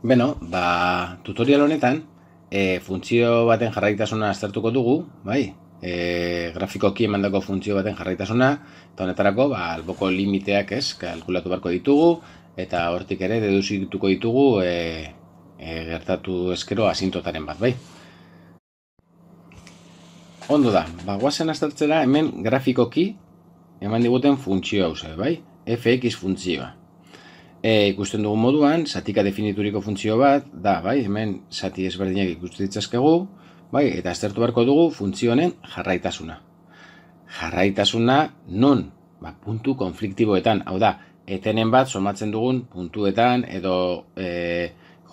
Beno, tutorial honetan funtzio baten jarraitasuna aztertuko dugu, bai? Grafikoki emandako funtzio baten jarraitasuna, eta honetarako alboko limiteak kalkulatu beharko ditugu, eta hortik ere deduzituko ditugu gertatu eskero asintotaren bat, bai? Ondo da, guazen aztertzera hemen grafikoki eman diguten funtzio hau, bai? fx funtzioa. Ikusten dugun moduan, zatika definituriko funtzio bat, da, bai, hemen zati ezberdinak ikusten ditzazkegu, bai, eta aztertu beharko dugu funtzio honen jarraitasuna. Jarraitasuna non? Puntu konfliktiboetan, hau da, etenen bat somatzen dugun puntuetan, edo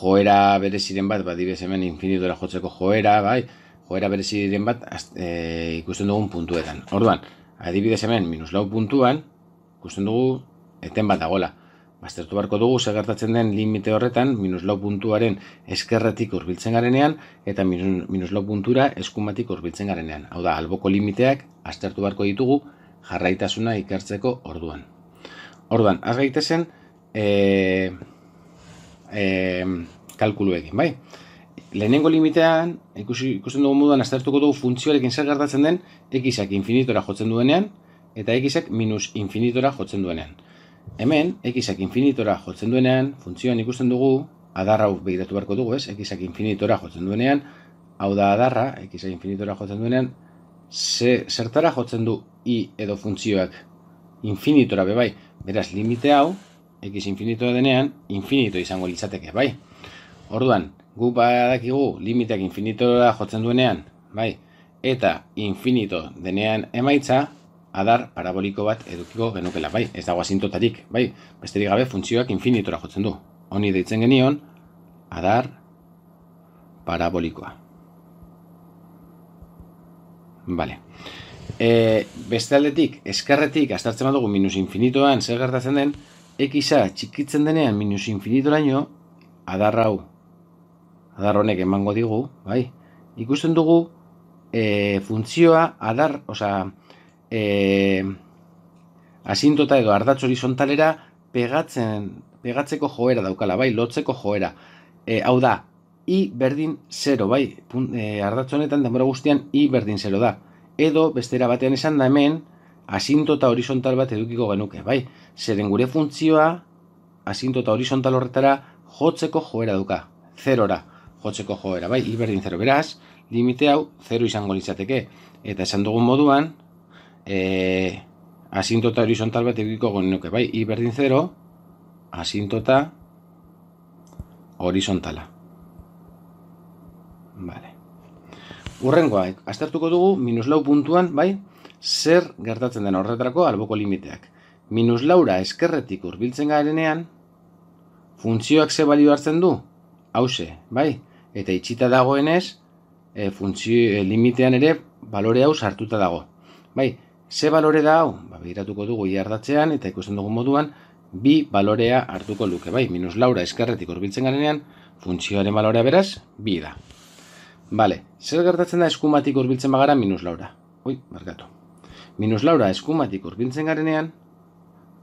joera bereziren bat, dibez hemen infinitora jotzeko joera, bai, joera bereziren bat ikusten dugun puntuetan. Orduan, adibidez hemen, -4 puntuan, ikusten dugu eten bat dagoela. Aztertu beharko dugu zer gertatzen den limite horretan, -4 puntuaren eskerretik hurbiltzen garenean, eta -4 puntura eskumatik hurbiltzen garenean. Hau da, alboko limiteak aztertu beharko ditugu jarraitasuna ikertzeko orduan. Orduan, az gaitezen kalkuluekin, bai? Lehenengo limitean, ikusten dugu moduan aztertuko dugu funtzioarekin zer gertatzen den x-ak infinitora jotzen duenean, eta x-ak minus infinitora jotzen duenean. Hemen, x-ak infinitora jotzen duenean, funtzioan ikusten dugu, adarra hau begiratu beharko dugu, x-ak infinitora jotzen duenean, hau da adarra, x-ak infinitora jotzen duenean, zertara jotzen du i edo funtzioak infinitora bai, beraz limite hau, x infinitora denean, infinito izango litzateke, bai. Orduan, gu badakigu limiteak infinitora jotzen duenean, bai, eta infinito denean emaitza, adar paraboliko bat edukiko genukela, bai, ez dago asintotarik, bai, besterik gabe funtzioak infinitora jotzen du. Honi deitzen genion, adar parabolikoa. Bale. Beste aldetik, eskerretik, aztertzen badugu minus infinitoan zer gertatzen den, x-a txikitzen denean minus infinitora adar hau, adar honek emango digu, bai, ikusten dugu funtzioa adar, asintota edo ardatz horizontalera pegatzeko joera daukala, bai, lotzeko joera. Hau da, i berdin 0, bai, ardatz honetan denbora guztian i berdin 0 da. Edo, bestera batean esan da hemen, asintota horizontal bat edukiko genuke, bai. Zeren gure funtzioa, asintota horizontal horretara jotzeko joera dauka, 0ra jotzeko joera, bai, i berdin 0. Beraz, limite hau 0 izango litzateke. Eta esan dugun moduan, asintota horizontal bat edukiko genuke, bai, i berdin 0, asintota horizontala. Vale. Urrengoa, aztertuko dugu, -4 puntuan, bai, zer gertatzen den horretarako alboko limiteak. -4 eskerretik hurbiltzen garenean, funtzioak ze balio hartzen du? Hauxe, bai, eta itxita dagoenez, funtzio limitean ere balore hau sartuta dago. Bai, ze balore da hau? Begiratuko dugu iardatzean, eta ikusten dugu moduan, bi balorea hartuko luke, bai, -4 eskerretik hurbiltzen garenean, funtzioaren balorea beraz, bi da. Bale, zer gertatzen da eskumatik hurbiltzen bagara -4? Barkatu. -4 eskumatik hurbiltzen garenean,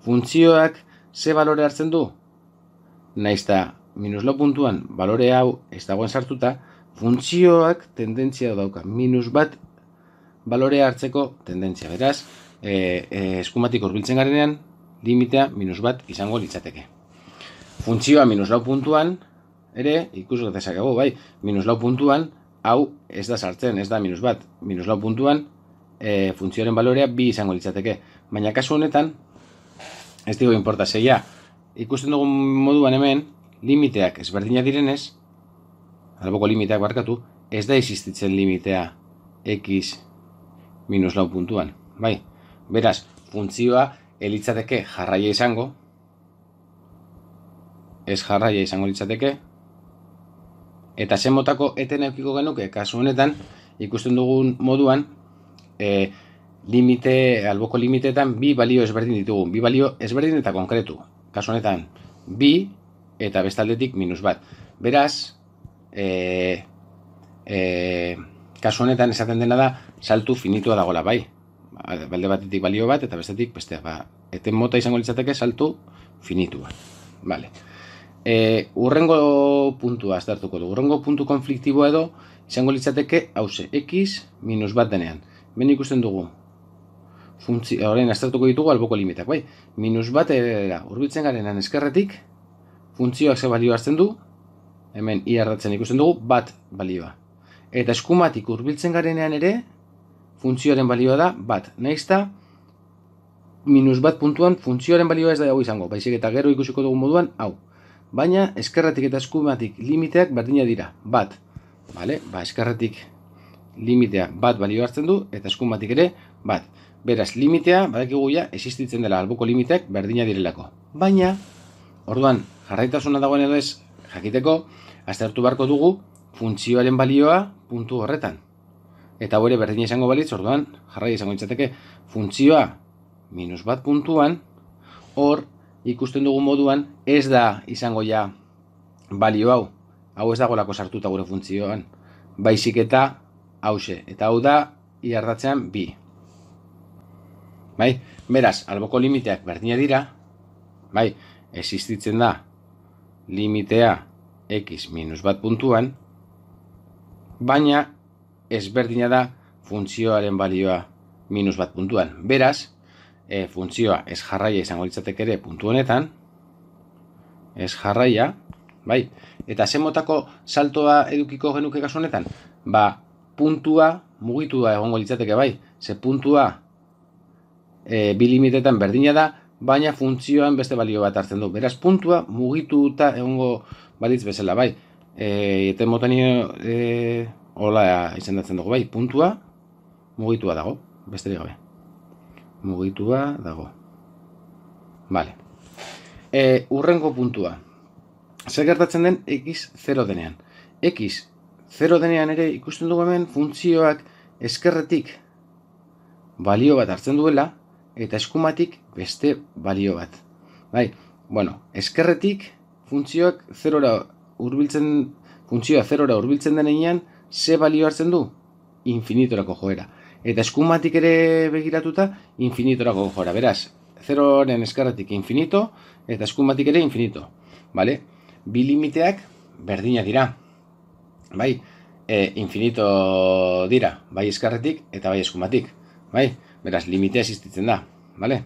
funtzioak ze balore hartzen du? Naizta -4 puntuan balore hau ez dagoen sartuta, funtzioak tendentzia dauka, -1 balorea hartzeko tendentzia. Beraz, eskumatik hurbiltzen garenean, limitea -1 izango litzateke. Funtzioa -4 puntuan, ere, ikus dezakegu, bai, -4 puntuan, hau ez da sartzen, ez da -1. -4 puntuan, funtzioaren balorea 2 izango litzateke. Baina kasu honetan, ez digo inporta zeia, ikusten dugun moduan hemen, limiteak ezberdinak direnez, alboko limiteak barkatu, ez da existitzen limitea x -4 puntuan, bai. Beraz, funtzioa elitzateke jarraia izango, ez jarraia izango litzateke, eta zen motako eten eukiko genuke, kasu honetan, ikusten dugun moduan, alboko limiteetan bi balio ezberdin ditugu, bi balio ezberdin eta konkretu. Kasu honetan, bi eta bestaldetik -1. Beraz, kasu honetan esaten dena da, saltu finitua dagoela, bai. Balde batetik balio bat eta bestetik bestea. Eten mota izango litzateke saltu finitua. Vale. Urrengo puntua aztertuko du. Urrengo puntu konfliktiboa edo izango litzateke hause, x minus bat denean. Ben ikusten dugu. Orain aztertuko ditugu alboko limitak, bai? Minus bat hurbiltzen garenan eskerretik, funtzioak ze balio hartzen du, hemen i ardatzen ikusten dugu, bat balioa. Eta eskumatik hurbiltzen garenean ere, funtzioaren balioa da bat. Naizta, minus bat puntuan funtzioaren balioa ez da hau izango, baizik eta gero ikusiko dugu moduan, hau. Baina eskerretik eta eskumatik limiteak berdina dira, bat. Vale? Eskerretik limitea bat balio hartzen du, eta eskumatik ere bat. Beraz, limitea, badakigu ja, existitzen dela alboko limiteak berdina direlako. Baina, orduan, jarraitasuna dagoen edo ez jakiteko, aztertu beharko dugu funtzioaren balioa puntu horretan. Eta hori berdina izango balitz, orduan, jarrai izango litzateke funtzioa minus bat puntuan, hor, ikusten dugu moduan, ez da izango ja balio hau. Hau ez dagoelako sartuta gure funtzioan. Baizik eta hause. Eta hau da, iardatzean bi. Bai? Beraz, alboko limiteak berdina dira. Bai? Existitzen da limitea x minus bat puntuan. Baina, ezberdina da funtzioaren balioa minus bat puntuan. Beraz, funtzioa ez jarraia izango litzateke ere puntu honetan. Ez jarraia. Bai? Eta ze motako saltoa edukiko genuke kasu honetan? Puntua mugitua egongo litzateke, bai? Ze puntua bi limitetan berdina da, baina funtzioan beste balio bat hartzen du. Beraz, puntua mugituta egongo balitz bezala, bai? Eten motanio hola izendatzen dugu, bai? Puntua mugitua dago, besterik gabe. Mugitua dago. Vale. Urrengo puntua. Zer gertatzen den x 0 denean. X 0 denean ere ikusten dugu hemen funtzioak eskerretik balio bat hartzen duela eta eskumatik beste balio bat. Bai, bueno, eskerretik funtzioak 0ra hurbiltzen, funtzioa 0ra hurbiltzen denean ze balio hartzen du? Infinitorako joera. Eta eskumatik ere begiratuta infinitorako joera. Beraz, 0ren eskerretik infinito eta eskumatik ere infinito. Vale? Bi limiteak berdina dira. Bai? Infinito dira. Bai eskerretik eta bai eskumatik. Bai? Beraz, limitea existitzen da. Vale?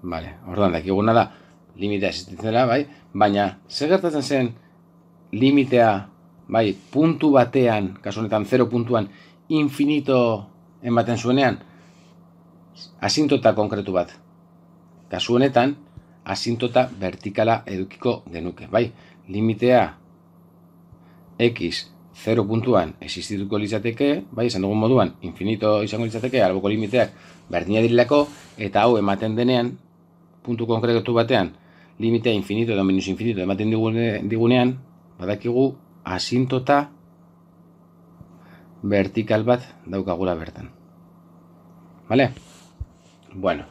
Vale. Orduan, dakiguna da limitea existitzen dela, bai? Baina, zer gertatzen zen limitea, bai, puntu batean, kasu honetan 0 puntuan, infinito ematen zuenean? Asintota konkretu bat. Kasu honetan, asintota vertikala edukiko genuke, bai? Limitea x 0 puntuan existituko litzateke, bai, esan dugun moduan, infinito izango litzateke, alboko limiteak berdina direlako, eta hau ematen denean, puntu konkretu batean, limitea infinito edo minus infinito ematen digunean, badakigu asintota vertikal bat daukagula bertan. Vale? Bueno.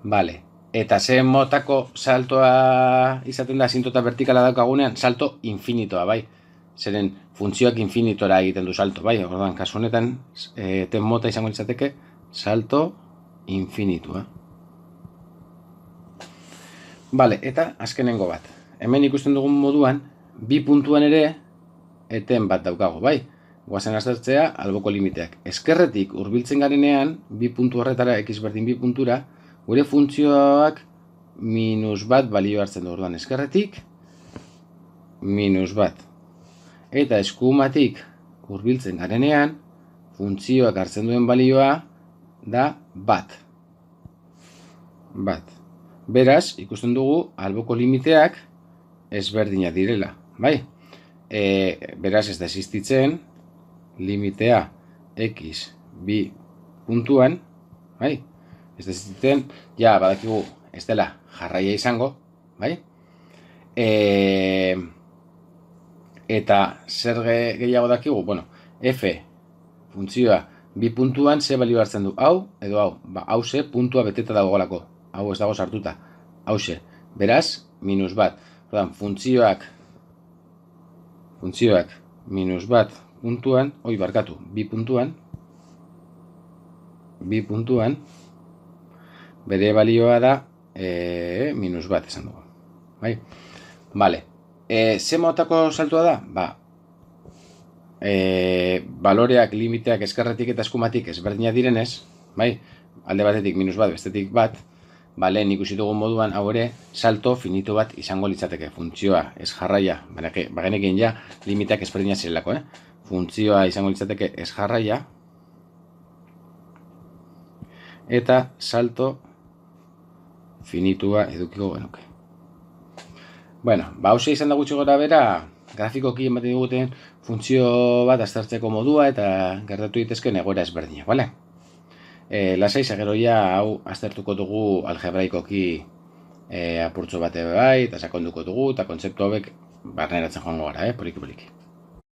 Vale. Eta ze motako saltoa izaten da asintota vertikala daukagunean? Salto infinitoa, bai? Zeren funtzioak infinitora egiten du salto, bai? Orduan, kasu honetan, ten mota izango litzateke salto infinitua. Vale, eta azkenengo bat. Hemen ikusten dugun moduan, bi puntuan ere eten bat daukago, bai? Guazen aztertzea alboko limiteak. Eskerretik hurbiltzen garenean, bi puntu horretara, x berdin bi puntura, gure funtzioak minus bat balio hartzen du. Orduan, eskerretik minus bat. Eta eskumatik hurbiltzen garenean, funtzioak hartzen duen balioa da bat. Bat. Beraz, ikusten dugu alboko limiteak ezberdinak direla, bai? Beraz, ez da existitzen limitea x bi puntuan, bai? Ez da existitzen, ja, badakigu, ez dela jarraia izango, bai? Eta zer gehiago dakigu? Bueno, f funtzioa bi puntuan ze balio hartzen du, hau edo hau, hause puntua beteta dagoelako, hau ez dago sartuta, hause, beraz, minus bat. Ordan, funtzioak minus bat puntuan, bi puntuan, bere balioa da minus bat esan dugu. Bai? Vale. Ze motako saltua da? Baloreak, limiteak, eskerretik eta eskumatik ezberdina direnez, bai? Alde batetik minus bat, bestetik bat, lehen ikusi dugun moduan, hau ere, salto finito bat izango litzateke, funtzioa, ez jarraia, bagenekin ja, limiteak ezberdina zirelako, funtzioa izango litzateke ez jarraia, eta salto finitua edukiko genuke. Bueno, hausia izan da gutxi gora bera, grafikoki ematen diguten funtzio bat aztertzeko modua eta gertatu ditezken egoera ezberdinak, bale? Lasai, gero ja hau aztertuko dugu algebraikoki apurtxo bate bai, eta sakonduko dugu, eta kontzeptu hauek barneratzen joango gara, poliki-poliki.